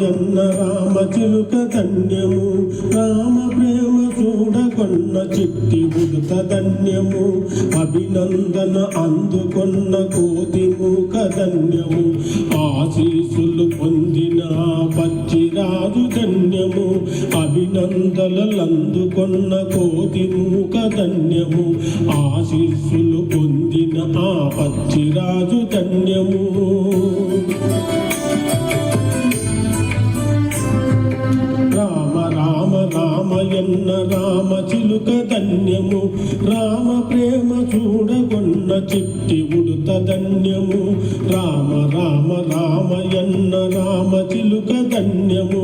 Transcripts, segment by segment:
రామయన్న రామ చిలుక ధన్యము రామ ప్రేమ చూడకొన్న చిట్టి ఉడుత ధన్యము అభినందన అందుకొన్న కోతి మూక ధన్యము ఆశీసులు పొందిన పచ్చిరాజు ధన్యము అభినందనలందుకొన్న కోతి మూక ధన్యము ఆశీస్సులు పొందిన ఆ పచ్చిరాజు ధన్యము రామ రామ రామయన్న రామ చిలుక ధన్యము రామ ప్రేమ చూడగొన్న చిట్టి ఉడుత ధన్యము రామ రామ రామయన్న రామ చిలుక ధన్యము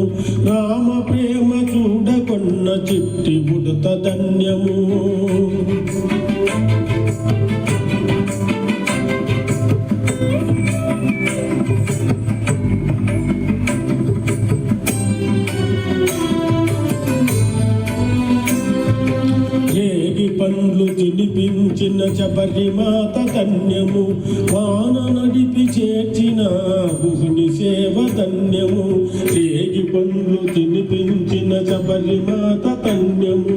రామ ప్రేమ చూడగొన్న చిట్టి ఉడుత ధన్యము పండ్లు తినిపించిన శబరిమాత ధన్యము వాన నడిపి చేర్చిన గుహుని సేవ ధన్యము రేగి పండ్లు తినిపించిన శబరిమాత ధన్యము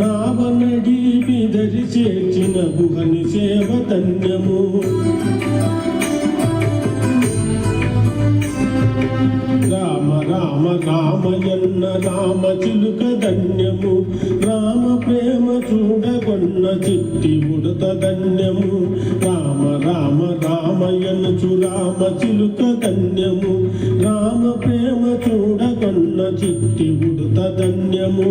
నావ నడిపి ధరి చేర్చిన గుహని సేవ ధన్యము రామ రామ రామయన్న రామ చిలుక ధన్యము రామ ప్రేమ చూడగొన్న చిట్టి ఉడత ధన్యము రామ రామ రామయనుచు రామ చిలుక ధన్యము రామ ప్రేమ చూడగొన్న చిట్టి ఉడత ధన్యము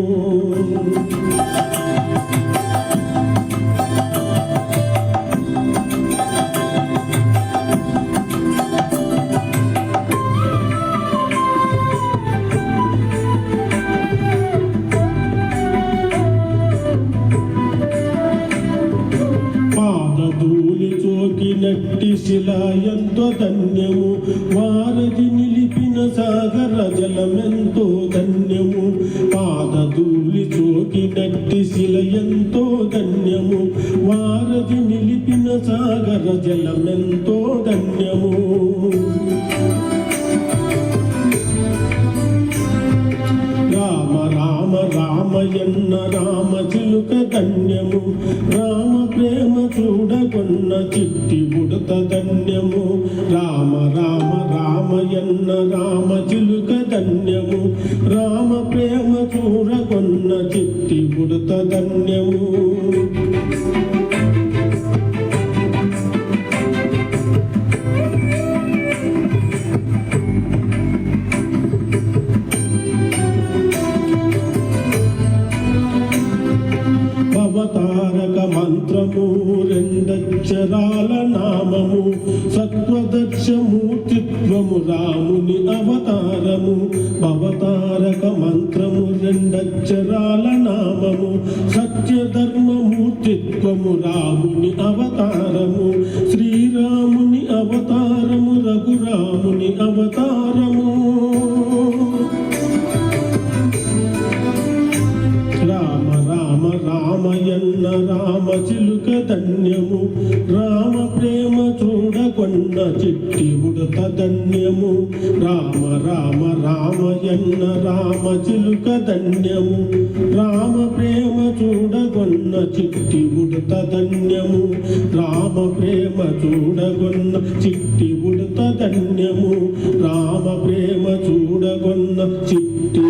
నట్టి శిలా ఎంతో ధన్యము వారధి నిలిపిన సాగర జలమెంతో ధన్యము పాదధూళి చోకి నట్టి శిల ఎంతో ధన్యము వారధి నిలిపిన సాగర జలమెంతో ధన్యము రామ రామ రామయన్న రామ చిలుక ధన్యము రామ ప్రేమ చూడగొన్న చిట్టి ఉడత ధన్యము రామ రామ రామయన్న రామ చిలుక ధన్యము రామ ప్రేమ చూడగొన్న చిట్టి ఉడత ధన్యము అవతారక మంత్రము రెండక్షరాల నామము సత్వదక్షమూర్తిత్వము రాముని అవతారము అవతారక మంత్రము రెండక్షరాల నామము సత్యధర్మమూర్తిత్వము రాముని అవతారము శ్రీరాముని అవతారము రఘురాముని అవతారము రామ రామ రామయన్న రామ చిలుక ధన్యము రామ ప్రేమ చూడగొన్న చిట్టి ఉడత ధన్యము రామ రామ రామయన్న రామ చిలుక ధన్యము రామ ప్రేమ చూడగొన్న చిట్టి ఉడత ధన్యము రామ ప్రేమ చూడగొన్న చిట్టి ఉడత ధన్యము రామ ప్రేమ చూడగొన్న చిట్టి